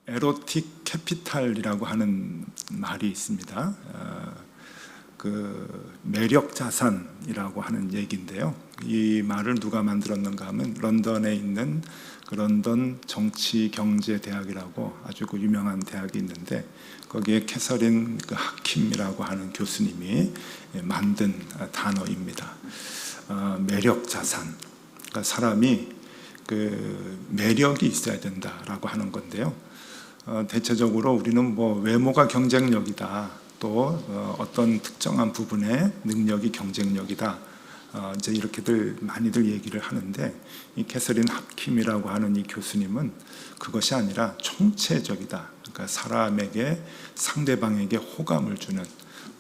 에로틱 캐피탈이라고 하는 말이 있습니다. 매력 자산이라고 하는 얘기인데요. 이 말을 누가 만들었는가 하면 런던에 있는 런던 정치경제대학이라고 아주 유명한 대학이 있는데, 거기에 캐서린 하킴이라고 하는 교수님이 만든 단어입니다. 매력 자산. 그러니까 사람이 매력이 있어야 된다라고 하는 건데요. 대체적으로 우리는 외모가 경쟁력이다, 또 어떤 특정한 부분의 능력이 경쟁력이다, 이제 이렇게들 많이들 얘기를 하는데, 이 캐서린 하킴이라고 하는 이 교수님은 그것이 아니라 총체적이다. 그러니까 사람에게, 상대방에게 호감을 주는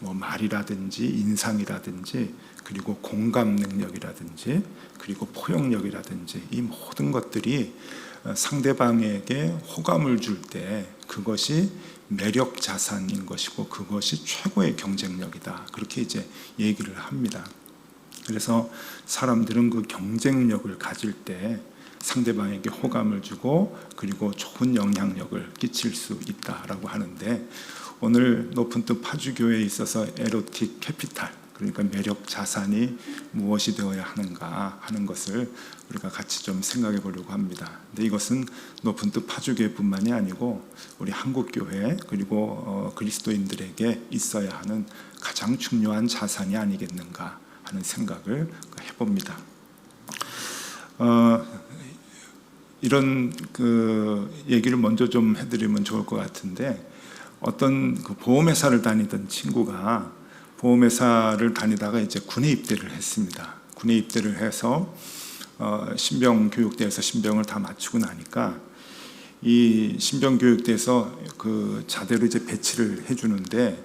말이라든지 인상이라든지, 그리고 공감 능력이라든지, 그리고 포용력이라든지, 이 모든 것들이 상대방에게 호감을 줄 때 그것이 매력 자산인 것이고, 그것이 최고의 경쟁력이다, 그렇게 이제 얘기를 합니다. 그래서 사람들은 그 경쟁력을 가질 때 상대방에게 호감을 주고, 그리고 좋은 영향력을 끼칠 수 있다라고 하는데, 오늘 높은 뜻 파주교회에 있어서 에로틱 캐피탈, 그러니까 매력 자산이 무엇이 되어야 하는가 하는 것을 우리가 같이 좀 생각해 보려고 합니다. 근데 이것은 높은 뜻 파주교회뿐만이 아니고 우리 한국교회, 그리고 그리스도인들에게 있어야 하는 가장 중요한 자산이 아니겠는가 하는 생각을 해봅니다. 이런 얘기를 먼저 좀 해드리면 좋을 것 같은데, 어떤 보험회사를 다니던 친구가 보험회사를 다니다가 이제 군에 입대를 했습니다. 군에 입대를 해서 신병교육대에서 신병을 다 마치고 나니까, 이 신병교육대에서 자대로 이제 배치를 해주는데,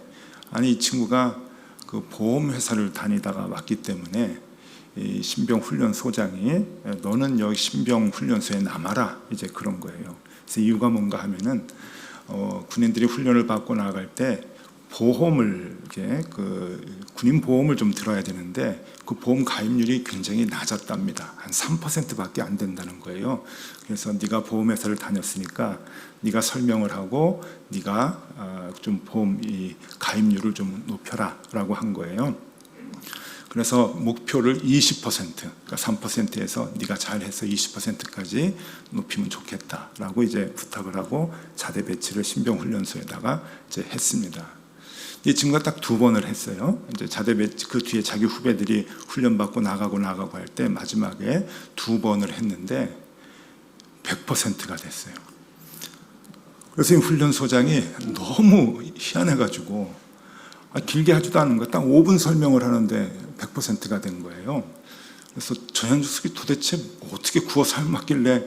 아니 이 친구가 보험회사를 다니다가 왔기 때문에 이 신병훈련소장이 너는 여기 신병훈련소에 남아라, 이제 그런 거예요. 그래서 이유가 뭔가 하면은 군인들이 훈련을 받고 나갈 때 보험을 군인 보험을 좀 들어야 되는데, 그 보험 가입률이 굉장히 낮았답니다. 한 3%밖에 안 된다는 거예요. 그래서 네가 보험회사를 다녔으니까 네가 설명을 하고 네가 좀 보험 가입률을 좀 높여라라고 한 거예요. 그래서 목표를 20%, 그러니까 3%에서 네가 잘해서 20%까지 높이면 좋겠다라고 이제 부탁을 하고 자대 배치를 신병훈련소에다가 이제 했습니다. 이 친구가 딱 2번을 했어요. 이제 자대 배치, 그 뒤에 자기 후배들이 훈련받고 나가고 할 때 마지막에 2번을 했는데 100%가 됐어요. 그래서 이 훈련소장이 너무 희한해가지고, 길게 하지도 않은 거 딱 5분 설명을 하는데 100%가 된 거예요. 그래서 저 녀석이 도대체 어떻게 구워 삶았길래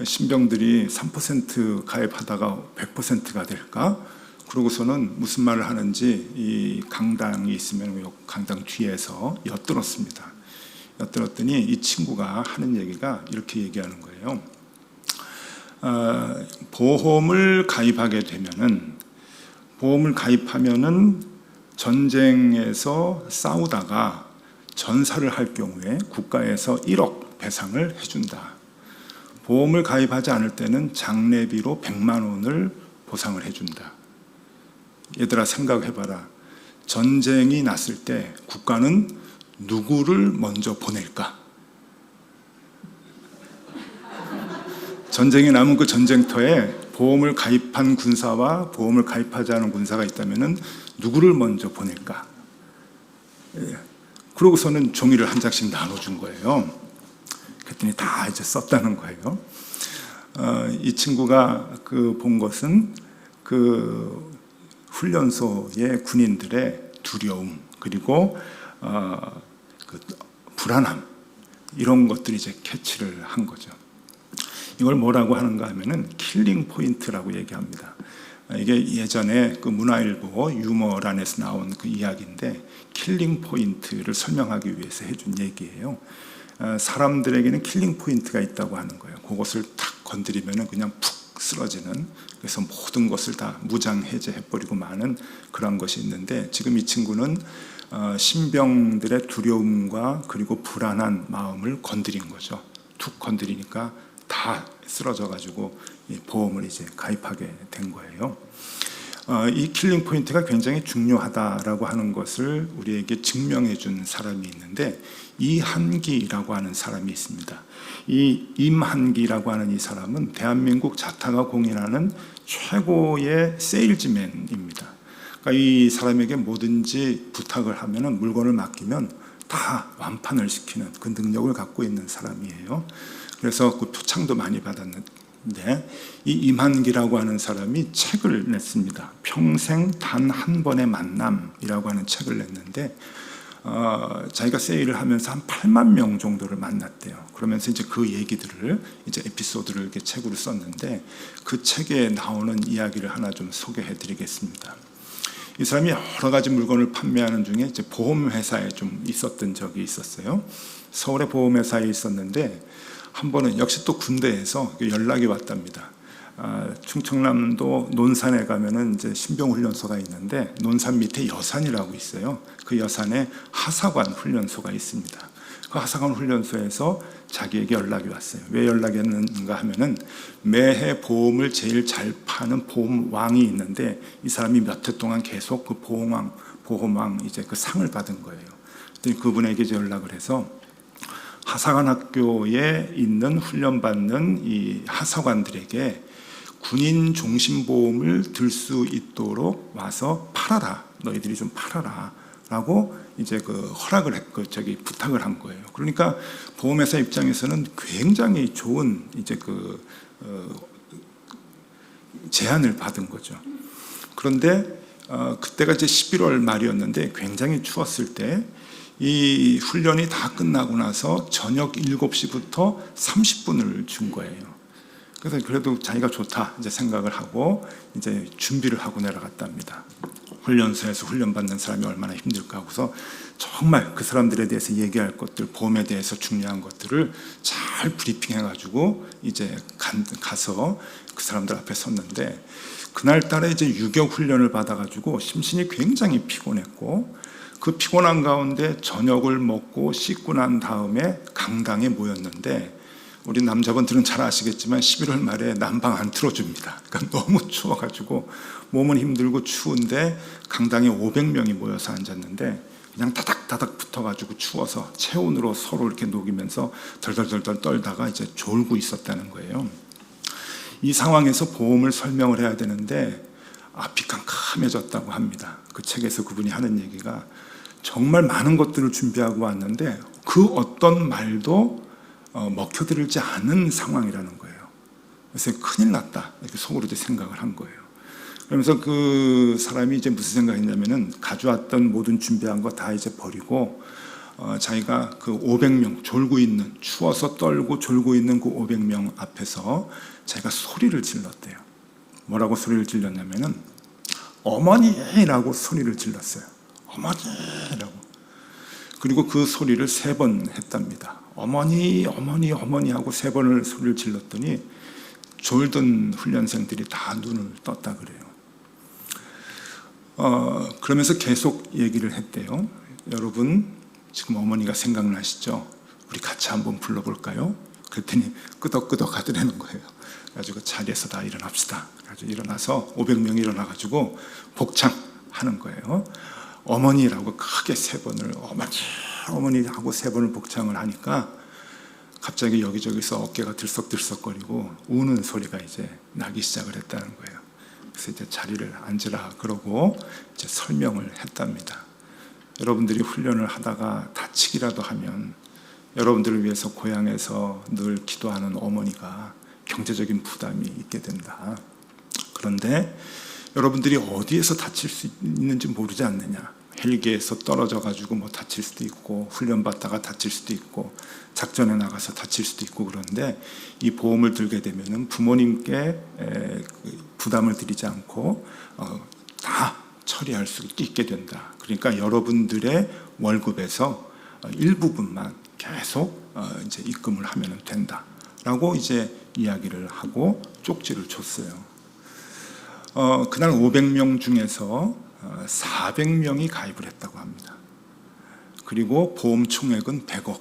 신병들이 3% 가입하다가 100%가 될까? 그러고서는 무슨 말을 하는지 이 강당이 있으면 강당 뒤에서 엿들었습니다. 엿들었더니 이 친구가 하는 얘기가 이렇게 얘기하는 거예요. 보험을 가입하게 되면은, 보험을 가입하면은 전쟁에서 싸우다가 전사를 할 경우에 국가에서 1억 배상을 해준다. 보험을 가입하지 않을 때는 장례비로 100만 원을 보상을 해준다. 얘들아 생각해봐라. 전쟁이 났을 때 국가는 누구를 먼저 보낼까? 전쟁이 나면 그 전쟁터에 보험을 가입한 군사와 보험을 가입하지 않은 군사가 있다면 누구를 먼저 보낼까? 그러고서는 종이를 한 장씩 나눠준 거예요. 그랬더니 다 이제 썼다는 거예요. 이 친구가 본 것은 훈련소의 군인들의 두려움, 그리고 불안함, 이런 것들이 이제 캐치를 한 거죠. 이걸 뭐라고 하는가 하면은 킬링 포인트라고 얘기합니다. 이게 예전에 문화일보 유머란에서 나온 이야기인데, 킬링 포인트를 설명하기 위해서 해준 얘기예요. 사람들에게는 킬링 포인트가 있다고 하는 거예요. 그것을 탁 건드리면 그냥 푹 쓰러지는, 그래서 모든 것을 다 무장 해제해버리고 마는 그런 것이 있는데, 지금 이 친구는 신병들의 두려움과 그리고 불안한 마음을 건드린 거죠. 툭 건드리니까 다 쓰러져 가지고 보험을 이제 가입하게 된 거예요. 이 킬링 포인트가 굉장히 중요하다라고 하는 것을 우리에게 증명해 준 사람이 있는데, 이한기라고 하는 사람이 있습니다. 이 임한기라고 하는 이 사람은 대한민국 자타가 공인하는 최고의 세일즈맨입니다. 그러니까 이 사람에게 뭐든지 부탁을 하면은, 물건을 맡기면 다 완판을 시키는 그 능력을 갖고 있는 사람이에요. 그래서 그 표창도 많이 받았는데, 이 임한기라고 하는 사람이 책을 냈습니다. 평생 단 한 번의 만남이라고 하는 책을 냈는데, 자기가 세일을 하면서 한 8만 명 정도를 만났대요. 그러면서 이제 그 얘기들을, 이제 에피소드를 이렇게 책으로 썼는데, 그 책에 나오는 이야기를 하나 좀 소개해 드리겠습니다. 이 사람이 여러 가지 물건을 판매하는 중에 이제 보험회사에 좀 있었던 적이 있었어요. 서울의 보험회사에 있었는데, 한 번은 역시 또 군대에서 연락이 왔답니다. 충청남도 논산에 가면은 이제 신병훈련소가 있는데, 논산 밑에 여산이라고 있어요. 그 여산에 하사관 훈련소가 있습니다. 그 하사관 훈련소에서 자기에게 연락이 왔어요. 왜 연락이 왔는가 하면은, 매해 보험을 제일 잘 파는 보험왕이 있는데, 이 사람이 몇 해 동안 계속 그 보험왕 이제 그 상을 받은 거예요. 그분에게 이제 연락을 해서, 하사관 학교에 있는 훈련받는 이 하사관들에게 군인 종신보험을 들 수 있도록 와서 팔아라, 너희들이 좀 팔아라 라고 이제 그 허락을 부탁을 한 거예요. 그러니까 보험회사 입장에서는 굉장히 좋은 이제 제안을 받은 거죠. 그런데 그때가 이제 11월 말이었는데, 굉장히 추웠을 때 이 훈련이 다 끝나고 나서 저녁 7시부터 30분을 준 거예요. 그래서 그래도 자기가 좋다 이제 생각을 하고 이제 준비를 하고 내려갔답니다. 훈련소에서 훈련받는 사람이 얼마나 힘들까 하고서 정말 그 사람들에 대해서 얘기할 것들, 보험에 대해서 중요한 것들을 잘 브리핑해가지고 이제 가서 그 사람들 앞에 섰는데, 그날따라 이제 유격 훈련을 받아가지고 심신이 굉장히 피곤했고, 그 피곤한 가운데 저녁을 먹고 씻고 난 다음에 강당에 모였는데, 우리 남자분들은 잘 아시겠지만 11월 말에 난방 안 틀어줍니다. 그러니까 너무 추워가지고 몸은 힘들고 추운데 강당에 500명이 모여서 앉았는데, 그냥 다닥다닥 붙어가지고 추워서 체온으로 서로 이렇게 녹이면서 덜덜덜덜 떨다가 이제 졸고 있었다는 거예요. 이 상황에서 보험을 설명을 해야 되는데 앞이 캄캄해졌다고 합니다. 그 책에서 그분이 하는 얘기가, 정말 많은 것들을 준비하고 왔는데 그 어떤 말도 먹혀들지 않은 상황이라는 거예요. 그래서 큰일 났다 이렇게 속으로 이제 생각을 한 거예요. 그러면서 그 사람이 이제 무슨 생각했냐면은, 가져왔던 모든 준비한 거 다 이제 버리고 자기가 그 500명 졸고 있는, 추워서 떨고 졸고 있는 그 500명 앞에서 자기가 소리를 질렀대요. 뭐라고 소리를 질렀냐면은, 어머니라고 소리를 질렀어요. 어머니라고. 그리고 그 소리를 3번 했답니다. 어머니 어머니 어머니 하고 3번을 소리를 질렀더니 졸던 훈련생들이 다 눈을 떴다 그래요. 그러면서 계속 얘기를 했대요. 여러분, 지금 어머니가 생각나시죠? 우리 같이 한번 불러볼까요? 그랬더니 끄덕끄덕 하더라는 거예요. 그래가지고 자리에서 다 일어납시다. 그래가지고 일어나서 500명이 일어나가지고 복창하는 거예요. 어머니라고 크게 3번을 어머니 어머니 하고 3번을 복창을 하니까, 갑자기 여기저기서 어깨가 들썩들썩거리고 우는 소리가 이제 나기 시작을 했다는 거예요. 그래서 이제 자리를 앉으라 그러고 이제 설명을 했답니다. 여러분들이 훈련을 하다가 다치기라도 하면 여러분들을 위해서 고향에서 늘 기도하는 어머니가 경제적인 부담이 있게 된다. 그런데 여러분들이 어디에서 다칠 수 있는지 모르지 않느냐. 헬기에서 떨어져 가지고 뭐 다칠 수도 있고, 훈련 받다가 다칠 수도 있고, 작전에 나가서 다칠 수도 있고, 그런데 이 보험을 들게 되면은 부모님께 부담을 드리지 않고 다 처리할 수 있게 된다. 그러니까 여러분들의 월급에서 일부분만 계속 이제 입금을 하면 된다라고 이제 이야기를 하고 쪽지를 줬어요. 그날 500명 중에서 400명이 가입을 했다고 합니다. 그리고 보험 총액은 100억,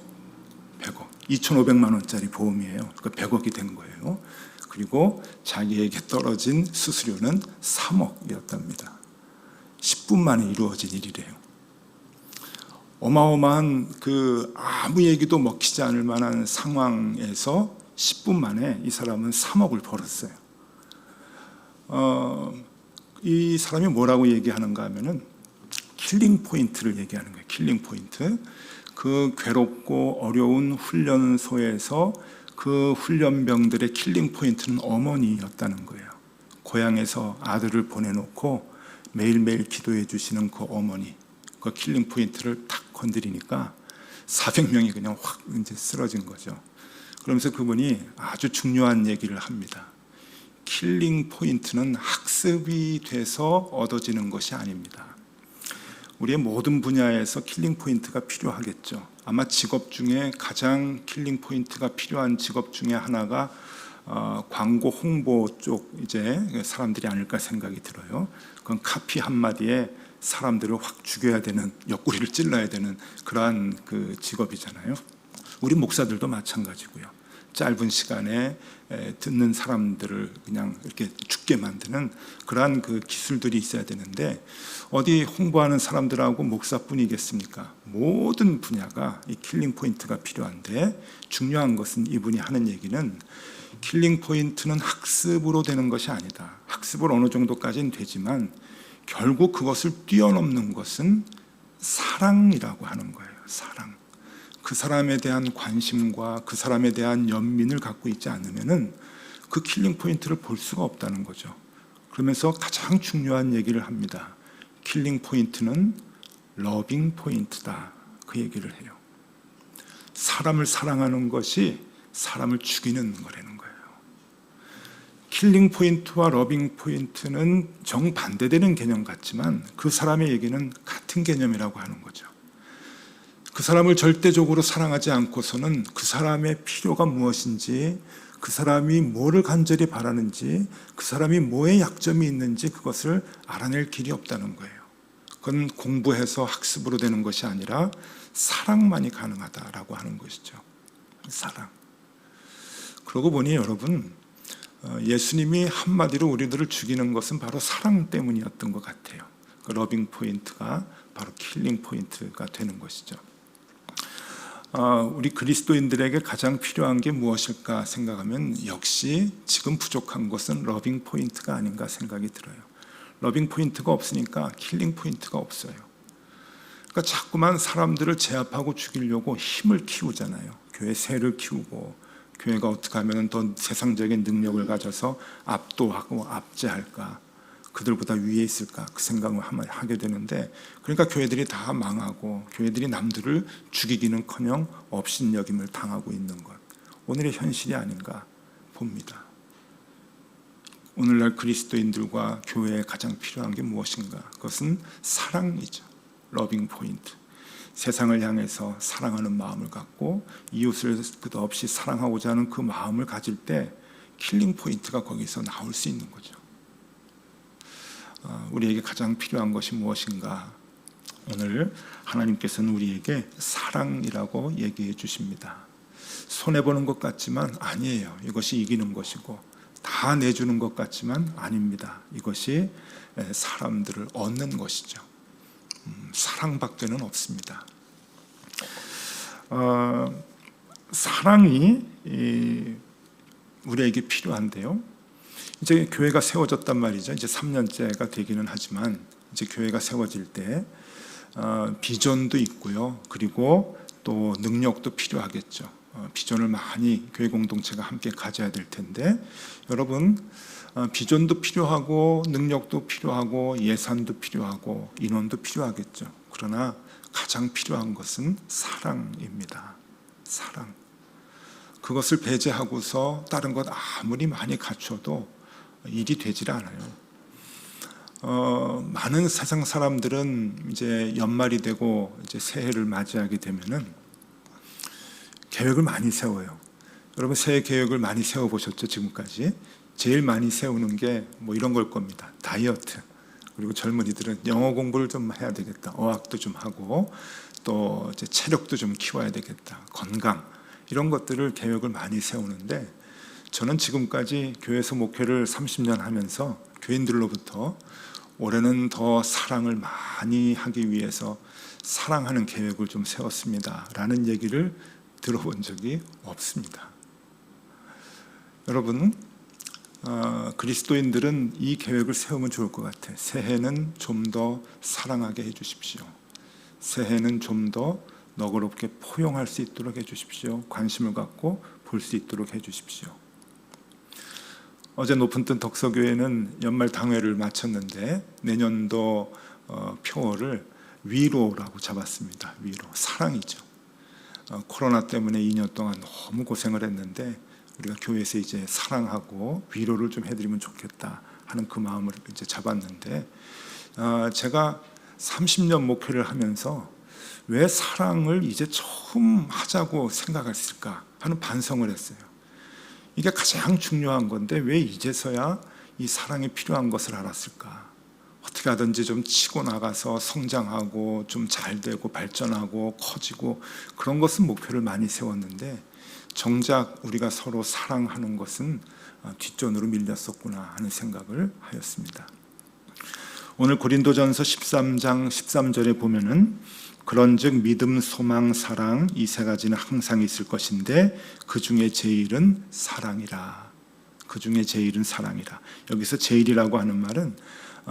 2,500만 원짜리 보험이에요. 그러니까 100억이 된 거예요. 그리고 자기에게 떨어진 수수료는 3억이었답니다. 10분 만에 이루어진 일이래요. 어마어마한 아무 얘기도 먹히지 않을 만한 상황에서 10분 만에 이 사람은 3억을 벌었어요. 이 사람이 뭐라고 얘기하는가 하면은 킬링 포인트를 얘기하는 거예요. 킬링 포인트. 그 괴롭고 어려운 훈련소에서 그 훈련병들의 킬링 포인트는 어머니였다는 거예요. 고향에서 아들을 보내놓고 매일매일 기도해 주시는 그 어머니, 그 킬링 포인트를 탁 건드리니까 400명이 그냥 확 이제 쓰러진 거죠. 그러면서 그분이 아주 중요한 얘기를 합니다. 킬링 포인트는 학습이 돼서 얻어지는 것이 아닙니다. 우리의 모든 분야에서 킬링 포인트가 필요하겠죠. 아마 직업 중에 가장 킬링 포인트가 필요한 직업 중에 하나가 광고 홍보 쪽 이제 사람들이 아닐까 생각이 들어요. 그건 카피 한마디에 사람들을 확 죽여야 되는, 옆구리를 찔러야 되는 그러한 그 직업이잖아요. 우리 목사들도 마찬가지고요. 짧은 시간에 듣는 사람들을 그냥 이렇게 죽게 만드는 그러한 그 기술들이 있어야 되는데, 어디 홍보하는 사람들하고 목사뿐이겠습니까? 모든 분야가 이 킬링 포인트가 필요한데, 중요한 것은 이분이 하는 얘기는 킬링 포인트는 학습으로 되는 것이 아니다. 학습을 어느 정도까지는 되지만 결국 그것을 뛰어넘는 것은 사랑이라고 하는 거예요. 사랑. 그 사람에 대한 관심과 그 사람에 대한 연민을 갖고 있지 않으면은 그 킬링 포인트를 볼 수가 없다는 거죠. 그러면서 가장 중요한 얘기를 합니다. 킬링 포인트는 러빙 포인트다. 그 얘기를 해요. 사람을 사랑하는 것이 사람을 죽이는 거라는 거예요. 킬링 포인트와 러빙 포인트는 정반대되는 개념 같지만 그 사람의 얘기는 같은 개념이라고 하는 거죠. 그 사람을 절대적으로 사랑하지 않고서는 그 사람의 필요가 무엇인지, 그 사람이 뭐를 간절히 바라는지, 그 사람이 뭐에 약점이 있는지 그것을 알아낼 길이 없다는 거예요. 그건 공부해서 학습으로 되는 것이 아니라 사랑만이 가능하다라고 하는 것이죠. 사랑. 그러고 보니 여러분, 예수님이 한마디로 우리들을 죽이는 것은 바로 사랑 때문이었던 것 같아요. 그 러빙 포인트가 바로 킬링 포인트가 되는 것이죠. 우리 그리스도인들에게 가장 필요한 게 무엇일까 생각하면 역시 지금 부족한 것은 러빙 포인트가 아닌가 생각이 들어요. 러빙 포인트가 없으니까 킬링 포인트가 없어요. 그러니까 자꾸만 사람들을 제압하고 죽이려고 힘을 키우잖아요. 교회 세를 키우고, 교회가 어떻게 하면 더 세상적인 능력을 가져서 압도하고 압제할까, 그들보다 위에 있을까, 그 생각을 하게 되는데, 그러니까 교회들이 다 망하고 교회들이 남들을 죽이기는커녕 업신여김을 당하고 있는 것, 오늘의 현실이 아닌가 봅니다. 오늘날 그리스도인들과 교회에 가장 필요한 게 무엇인가? 그것은 사랑이죠. 러빙 포인트. 세상을 향해서 사랑하는 마음을 갖고 이웃을 끝없이 사랑하고자 하는 그 마음을 가질 때 킬링 포인트가 거기서 나올 수 있는 거죠. 우리에게 가장 필요한 것이 무엇인가? 오늘 하나님께서는 우리에게 사랑이라고 얘기해 주십니다. 손해보는 것 같지만 아니에요. 이것이 이기는 것이고, 다 내주는 것 같지만 아닙니다. 이것이 사람들을 얻는 것이죠. 사랑밖에는 없습니다. 사랑이 우리에게 필요한데요. 이제 교회가 세워졌단 말이죠. 이제 3년째가 되기는 하지만 이제 교회가 세워질 때 비전도 있고요. 그리고 또 능력도 필요하겠죠. 비전을 많이 교회 공동체가 함께 가져야 될 텐데, 여러분, 비전도 필요하고 능력도 필요하고 예산도 필요하고 인원도 필요하겠죠. 그러나 가장 필요한 것은 사랑입니다. 사랑. 그것을 배제하고서 다른 것 아무리 많이 갖춰도 일이 되질 않아요. 많은 세상 사람들은 이제 연말이 되고 이제 새해를 맞이하게 되면은 계획을 많이 세워요. 여러분, 새해 계획을 많이 세워보셨죠? 지금까지 제일 많이 세우는 게 뭐 이런 걸 겁니다. 다이어트. 그리고 젊은이들은 영어 공부를 좀 해야 되겠다. 어학도 좀 하고, 또 이제 체력도 좀 키워야 되겠다. 건강, 이런 것들을 계획을 많이 세우는데, 저는 지금까지 교회에서 목회를 30년 하면서 교인들로부터 올해는 더 사랑을 많이 하기 위해서 사랑하는 계획을 좀 세웠습니다 라는 얘기를 들어본 적이 없습니다. 여러분, 그리스도인들은 이 계획을 세우면 좋을 것 같아요. 새해는 좀 더 사랑하게 해주십시오. 새해는 좀 더 너그럽게 포용할 수 있도록 해주십시오. 관심을 갖고 볼 수 있도록 해주십시오. 어제 높은 뜬 덕서교회는 연말 당회를 마쳤는데 내년도 표어를 위로라고 잡았습니다. 위로, 사랑이죠. 코로나 때문에 2년 동안 너무 고생을 했는데 우리가 교회에서 이제 사랑하고 위로를 좀 해드리면 좋겠다 하는 그 마음을 이제 잡았는데, 제가 30년 목회를 하면서 왜 사랑을 이제 처음 하자고 생각했을까 하는 반성을 했어요. 이게 가장 중요한 건데 왜 이제서야 이 사랑이 필요한 것을 알았을까? 어떻게 하든지 좀 치고 나가서 성장하고 좀 잘 되고 발전하고 커지고 그런 것은 목표를 많이 세웠는데 정작 우리가 서로 사랑하는 것은 뒷전으로 밀렸었구나 하는 생각을 하였습니다. 오늘 고린도전서 13장 13절에 보면은 그런즉 믿음, 소망, 사랑 이 세 가지는 항상 있을 것인데 그 중에 제일은 사랑이라. 그 중에 제일은 사랑이라. 여기서 제일이라고 하는 말은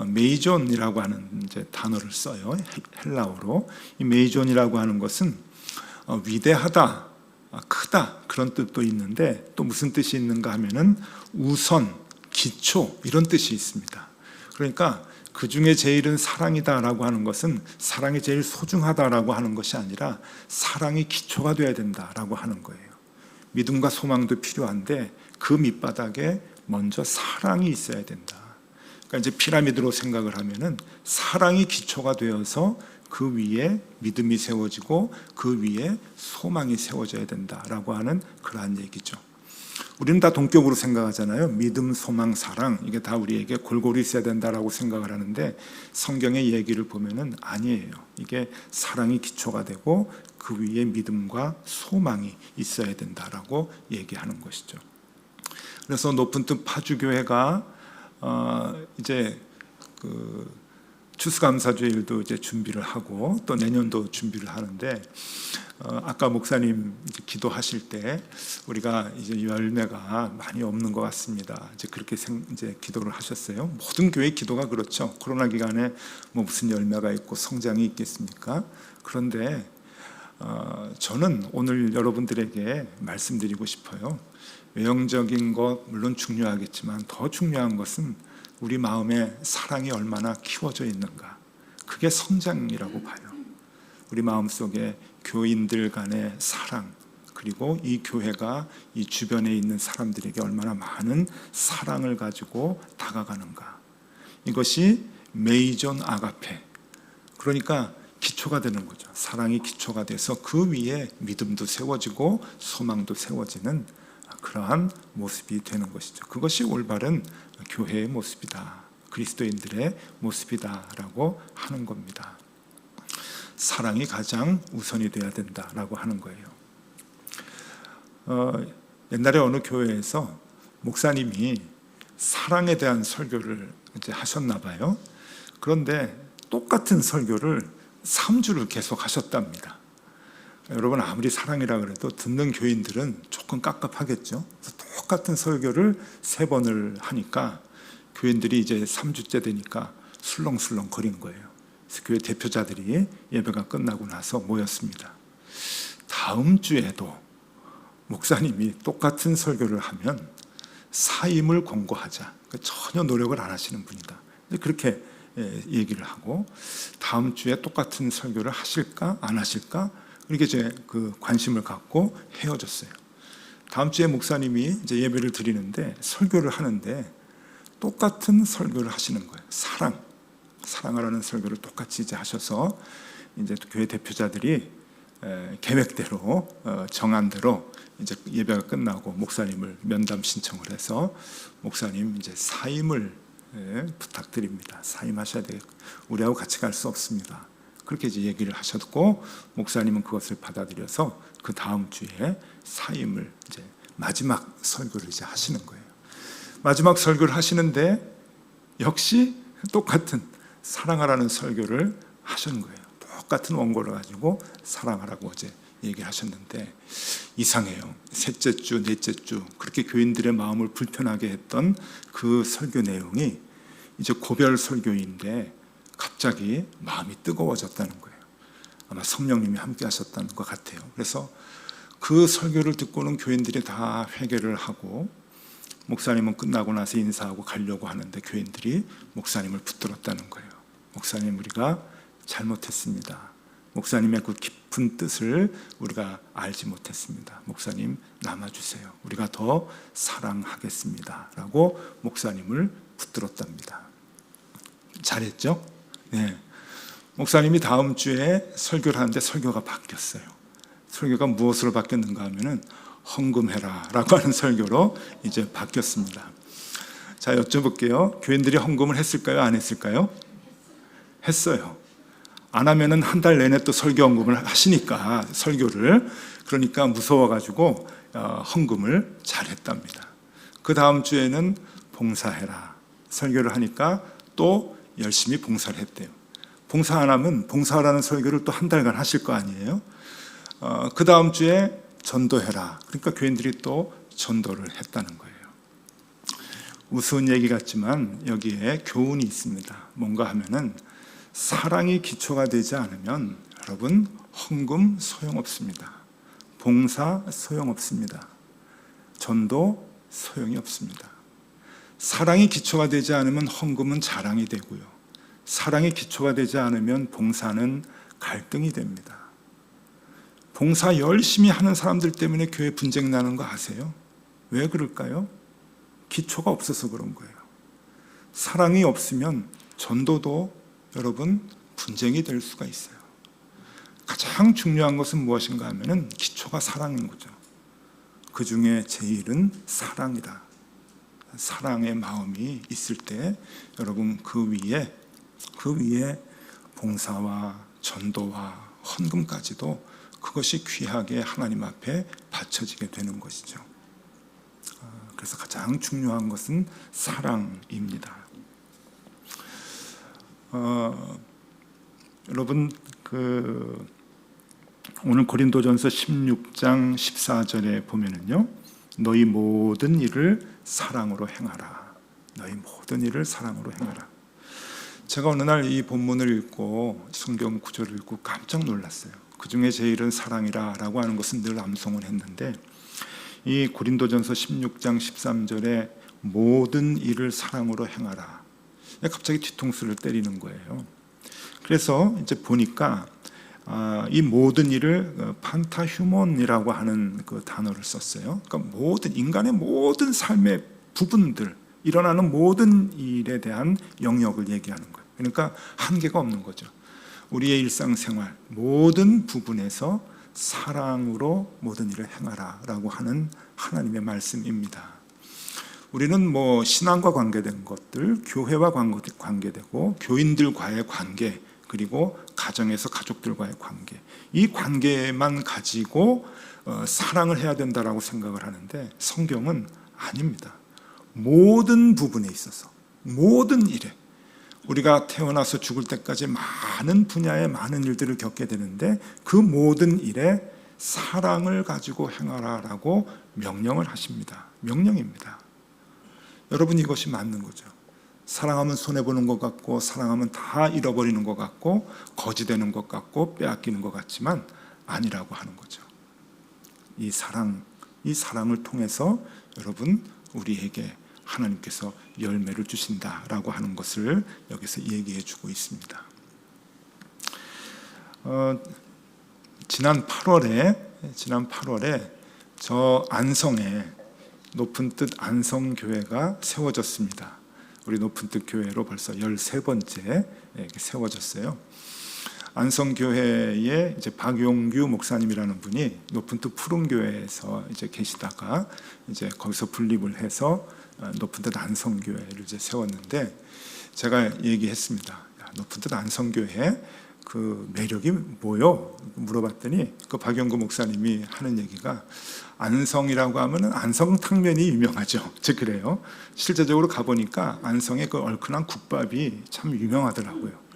메이존이라고 하는 이제 단어를 써요. 헬라어로. 이 메이존이라고 하는 것은 위대하다, 크다 그런 뜻도 있는데 또 무슨 뜻이 있는가 하면은 우선, 기초 이런 뜻이 있습니다. 그러니까 그 중에 제일은 사랑이다라고 하는 것은 사랑이 제일 소중하다라고 하는 것이 아니라 사랑이 기초가 되어야 된다라고 하는 거예요. 믿음과 소망도 필요한데 그 밑바닥에 먼저 사랑이 있어야 된다. 그러니까 이제 피라미드로 생각을 하면은 사랑이 기초가 되어서 그 위에 믿음이 세워지고 그 위에 소망이 세워져야 된다라고 하는 그러한 얘기죠. 우리는 다 동격으로 생각하잖아요. 믿음, 소망, 사랑 이게 다 우리에게 골고루 있어야 된다라고 생각을 하는데 성경의 얘기를 보면은 아니에요. 이게 사랑이 기초가 되고 그 위에 믿음과 소망이 있어야 된다라고 얘기하는 것이죠. 그래서 높은 뜬 파주교회가 이제 그 추수감사주일도 이제 준비를 하고 또 내년도 준비를 하는데 아까 목사님 이제 기도하실 때 우리가 이제 열매가 많이 없는 것 같습니다. 이제 그렇게 이제 기도를 하셨어요. 모든 교회 기도가 그렇죠. 코로나 기간에 뭐 무슨 열매가 있고 성장이 있겠습니까? 그런데 저는 오늘 여러분들에게 말씀드리고 싶어요. 외형적인 것 물론 중요하겠지만 더 중요한 것은 우리 마음에 사랑이 얼마나 키워져 있는가. 그게 성장이라고 봐요. 우리 마음속에 교인들 간의 사랑, 그리고 이 교회가 이 주변에 있는 사람들에게 얼마나 많은 사랑을 가지고 다가가는가. 이것이 메이존 아가페, 그러니까 기초가 되는 거죠. 사랑이 기초가 돼서 그 위에 믿음도 세워지고 소망도 세워지는 그러한 모습이 되는 것이죠. 그것이 올바른 교회의 모습이다, 그리스도인들의 모습이다라고 하는 겁니다. 사랑이 가장 우선이 돼야 된다라고 하는 거예요. 옛날에 어느 교회에서 목사님이 사랑에 대한 설교를 이제 하셨나 봐요. 그런데 똑같은 설교를 3주를 계속 하셨답니다. 여러분, 아무리 사랑이라 그래도 듣는 교인들은 조금 깝깝하겠죠. 그래서 똑같은 설교를 3번을 하니까 교인들이 이제 3주째 되니까 술렁술렁 거린 거예요. 그래서 교회 대표자들이 예배가 끝나고 나서 모였습니다. 다음 주에도 목사님이 똑같은 설교를 하면 사임을 권고하자. 전혀 노력을 안 하시는 분이다. 그렇게 얘기를 하고 다음 주에 똑같은 설교를 하실까 안 하실까 이렇게 이제 그 관심을 갖고 헤어졌어요. 다음 주에 목사님이 이제 예배를 드리는데 설교를 하는데 똑같은 설교를 하시는 거예요. 사랑하라는 설교를 똑같이 이제 하셔서 이제 교회 대표자들이 계획대로 정한 대로 이제 예배가 끝나고 목사님을 면담 신청을 해서 목사님 이제 사임을 부탁드립니다. 사임하셔야 되겠고 우리하고 같이 갈 수 없습니다. 그렇게 이제 얘기를 하셨고 목사님은 그것을 받아들여서 그 다음 주에 사임을 이제 마지막 설교를 이제 하시는 거예요. 마지막 설교를 하시는데 역시 똑같은 사랑하라는 설교를 하신 거예요. 똑같은 원고를 가지고 사랑하라고 어제 얘기를 하셨는데 이상해요. 셋째 주, 넷째 주 그렇게 교인들의 마음을 불편하게 했던 그 설교 내용이 이제 고별 설교인데 갑자기 마음이 뜨거워졌다는 거예요. 아마 성령님이 함께 하셨다는 것 같아요. 그래서 그 설교를 듣고는 교인들이 다 회개를 하고 목사님은 끝나고 나서 인사하고 가려고 하는데 교인들이 목사님을 붙들었다는 거예요. 목사님, 우리가 잘못했습니다. 목사님의 그 깊은 뜻을 우리가 알지 못했습니다. 목사님 남아주세요. 우리가 더 사랑하겠습니다. 라고 목사님을 붙들었답니다. 잘했죠? 네. 목사님이 다음 주에 설교를 하는데 설교가 바뀌었어요. 설교가 무엇으로 바뀌었는가 하면은 헌금해라 라고 하는 설교로 이제 바뀌었습니다. 자, 여쭤볼게요. 교인들이 헌금을 했을까요? 안 했을까요? 했어요. 안 하면은 한 달 내내 또 설교 헌금을 하시니까 설교를 그러니까 무서워가지고 헌금을 잘 했답니다. 그 다음 주에는 봉사해라 설교를 하니까 또 열심히 봉사를 했대요. 봉사 안 하면 봉사하라는 설교를 또 한 달간 하실 거 아니에요? 그 다음 주에 전도해라. 그러니까 교인들이 또 전도를 했다는 거예요. 우스운 얘기 같지만 여기에 교훈이 있습니다. 뭔가 하면은 사랑이 기초가 되지 않으면 여러분 헌금 소용없습니다. 봉사 소용없습니다. 전도 소용이 없습니다. 사랑이 기초가 되지 않으면 헌금은 자랑이 되고요. 사랑이 기초가 되지 않으면 봉사는 갈등이 됩니다. 봉사 열심히 하는 사람들 때문에 교회 분쟁 나는 거 아세요? 왜 그럴까요? 기초가 없어서 그런 거예요. 사랑이 없으면 전도도 여러분 분쟁이 될 수가 있어요. 가장 중요한 것은 무엇인가 하면은 기초가 사랑인 거죠. 그 중에 제일은 사랑이다. 사랑의 마음이 있을 때 여러분 그 위에 봉사와 전도와 헌금까지도 그것이 귀하게 하나님 앞에 바쳐지게 되는 것이죠. 그래서 가장 중요한 것은 사랑입니다. 여러분 오늘 고린도전서 16장 14절에 보면은요, 너희 모든 일을 사랑으로 행하라. 너희 모든 일을 사랑으로 행하라. 제가 어느 날 이 본문을 읽고 성경 구절을 읽고 깜짝 놀랐어요. 그 중에 제일은 사랑이라 라고 하는 것은 늘 암송을 했는데 이 고린도전서 16장 13절에 모든 일을 사랑으로 행하라. 갑자기 뒤통수를 때리는 거예요. 그래서 이제 보니까 이 모든 일을 판타휴몬이라고 하는 그 단어를 썼어요. 그러니까 모든 인간의 모든 삶의 부분들, 일어나는 모든 일에 대한 영역을 얘기하는 거예요. 그러니까 한계가 없는 거죠. 우리의 일상생활 모든 부분에서 사랑으로 모든 일을 행하라 라고 하는 하나님의 말씀입니다. 우리는 뭐 신앙과 관계된 것들, 교회와 관계되고 교인들과의 관계, 그리고 가정에서 가족들과의 관계, 이 관계만 가지고 사랑을 해야 된다라고 생각을 하는데 성경은 아닙니다. 모든 부분에 있어서, 모든 일에, 우리가 태어나서 죽을 때까지 많은 분야의 많은 일들을 겪게 되는데 그 모든 일에 사랑을 가지고 행하라라고 명령을 하십니다. 명령입니다. 여러분, 이것이 맞는 거죠. 사랑하면 손해보는 것 같고, 사랑하면 다 잃어버리는 것 같고, 거지되는 것 같고, 빼앗기는 것 같지만 아니라고 하는 거죠. 이 사랑을 통해서 여러분 우리에게 하나님께서 열매를 주신다라고 하는 것을 여기서 얘기해 주고 있습니다. 지난 8월에 저 안성에 높은 뜻 안성교회가 세워졌습니다. 우리 높은 뜻 교회로 벌써 13번째 세워졌어요. 안성교회에 이제 박용규 목사님이라는 분이 높은 뜻 푸른교회에서 이제 계시다가 이제 거기서 분립을 해서 높은 뜻 안성교회를 이제 세웠는데 제가 얘기했습니다. 높은 뜻 안성교회 그 매력이 뭐요? 물어봤더니 그 박영구 목사님이 하는 얘기가 안성이라고 하면은 안성탕면이 유명하죠. 즉 그래요. 실제적으로 가보니까 안성의 그 얼큰한 국밥이 참 유명하더라고요.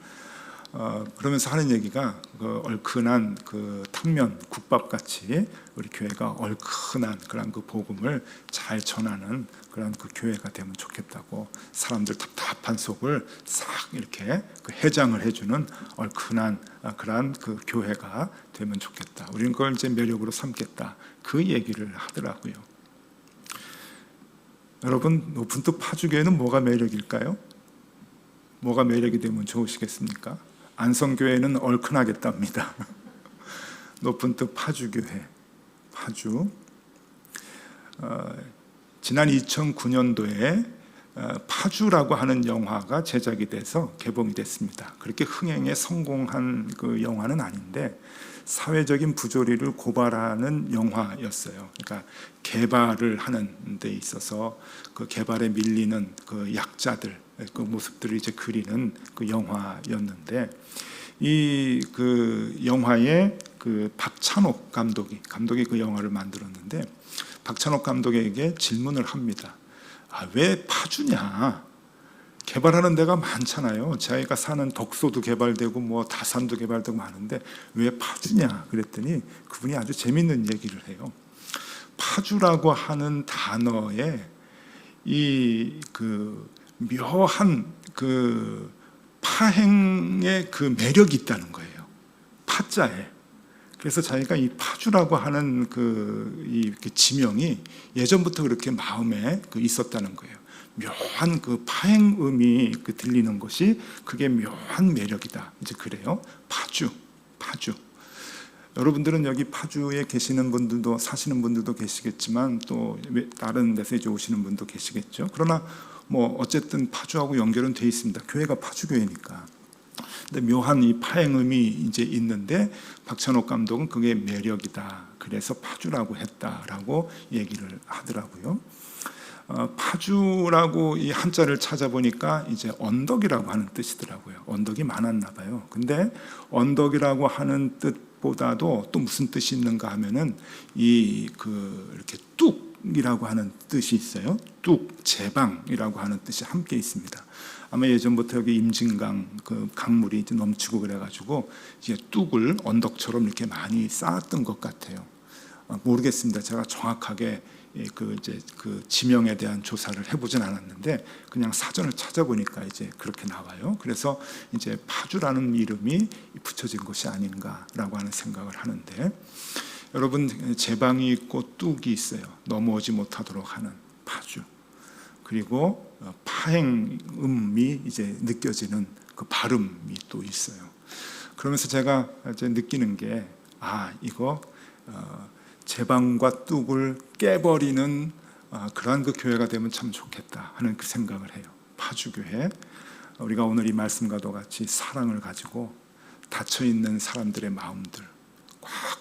그러면서 하는 얘기가 그 얼큰한 그 탕면 국밥 같이 우리 교회가 얼큰한 그런 그 복음을 잘 전하는 그런 그 교회가 되면 좋겠다고, 사람들 답답한 속을 싹 이렇게 그 해장을 해주는 얼큰한 그런 그 교회가 되면 좋겠다. 우리는 그걸 이제 매력으로 삼겠다. 그 얘기를 하더라고요. 여러분, 높은 뜻 파주교회는 뭐가 매력일까요? 뭐가 매력이 되면 좋으시겠습니까? 안성교회는 얼큰하겠답니다. 높은 뜻 파주교회, 파주. 지난 2009년도에 파주라고 하는 영화가 제작이 돼서 개봉이 됐습니다. 그렇게 흥행에 성공한 그 영화는 아닌데 사회적인 부조리를 고발하는 영화였어요. 그러니까 개발을 하는 데 있어서 그 개발에 밀리는 그 약자들 그 모습들을 이제 그리는 그 영화였는데, 이 그 영화에 그 박찬욱 감독이 그 영화를 만들었는데, 박찬욱 감독에게 질문을 합니다. 왜 파주냐? 개발하는 데가 많잖아요. 자기가 사는 덕소도 개발되고 뭐 다산도 개발되고 많은데 왜 파주냐? 그랬더니 그분이 아주 재밌는 얘기를 해요. 파주라고 하는 단어에 이 그 묘한 그 파행의 그 매력이 있다는 거예요. 파자에. 그래서 자기가 이 파주라고 하는 이 지명이 예전부터 그렇게 마음에 있었다는 거예요. 묘한 그 파행음이 들리는 것이 그게 묘한 매력이다. 이제 그래요. 파주. 여러분들은 여기 파주에 계시는 분들도, 사시는 분들도 계시겠지만 또 다른 데서 이제 오시는 분도 계시겠죠. 그러나 뭐 어쨌든 파주하고 연결은 돼 있습니다. 교회가 파주교회니까. 근데 묘한 이 파행음이 이제 있는데 박찬욱 감독은 그게 매력이다. 그래서 파주라고 했다라고 얘기를 하더라고요. 파주라고 이 한자를 찾아보니까 이제 언덕이라고 하는 뜻이더라고요. 언덕이 많았나 봐요. 근데 언덕이라고 하는 뜻보다도 또 무슨 뜻이 있는가 하면은 이렇게 뚝이라고 하는 뜻이 있어요. 뚝, 제방이라고 하는 뜻이 함께 있습니다. 아마 예전부터 여기 임진강 그 강물이 이제 넘치고 그래가지고 이제 뚝을 언덕처럼 이렇게 많이 쌓았던 것 같아요. 모르겠습니다. 제가 정확하게 그 지명에 대한 조사를 해보진 않았는데 그냥 사전을 찾아보니까 이제 그렇게 나와요. 그래서 이제 파주라는 이름이 붙여진 것이 아닌가라고 하는 생각을 하는데, 여러분, 제방이 있고 뚝이 있어요. 넘어오지 못하도록 하는 파주. 그리고 파행음이 이제 느껴지는 그 발음이 또 있어요. 그러면서 제가 이제 느끼는 게 이거 제방과 뚝을 깨버리는 그러한 그 교회가 되면 참 좋겠다 하는 그 생각을 해요. 파주교회. 우리가 오늘 이 말씀과도 같이 사랑을 가지고 닫혀있는 사람들의 마음들,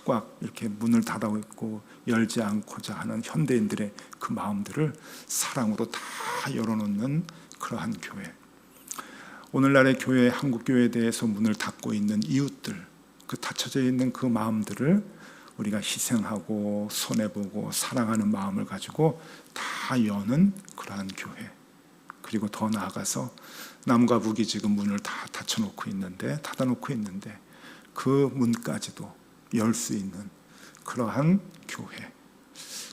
꽉꽉 이렇게 문을 닫아 있고 열지 않고자 하는 현대인들의 그 마음들을 사랑으로 다 열어놓는 그러한 교회. 오늘날의 교회, 한국교회에 대해서 문을 닫고 있는 이웃들, 그 닫혀져 있는 그 마음들을 우리가 희생하고 손해보고 사랑하는 마음을 가지고 다 여는 그러한 교회. 그리고 더 나아가서 남과 북이 지금 문을 다 닫아놓고 있는데 그 문까지도 열 수 있는 그러한 교회.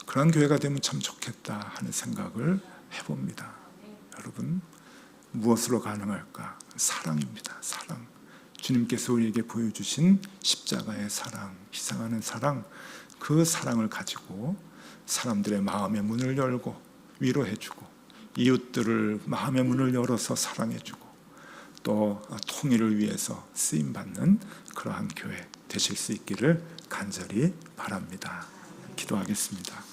그러한 교회가 되면 참 좋겠다 하는 생각을 해봅니다. 여러분, 무엇으로 가능할까? 사랑입니다. 사랑. 주님께서 우리에게 보여주신 십자가의 사랑, 희생하는 사랑, 그 사랑을 가지고 사람들의 마음의 문을 열고 위로해주고, 이웃들을 마음의 문을 열어서 사랑해주고, 또 통일을 위해서 쓰임받는 그러한 교회 되실 수 있기를 간절히 바랍니다. 기도하겠습니다.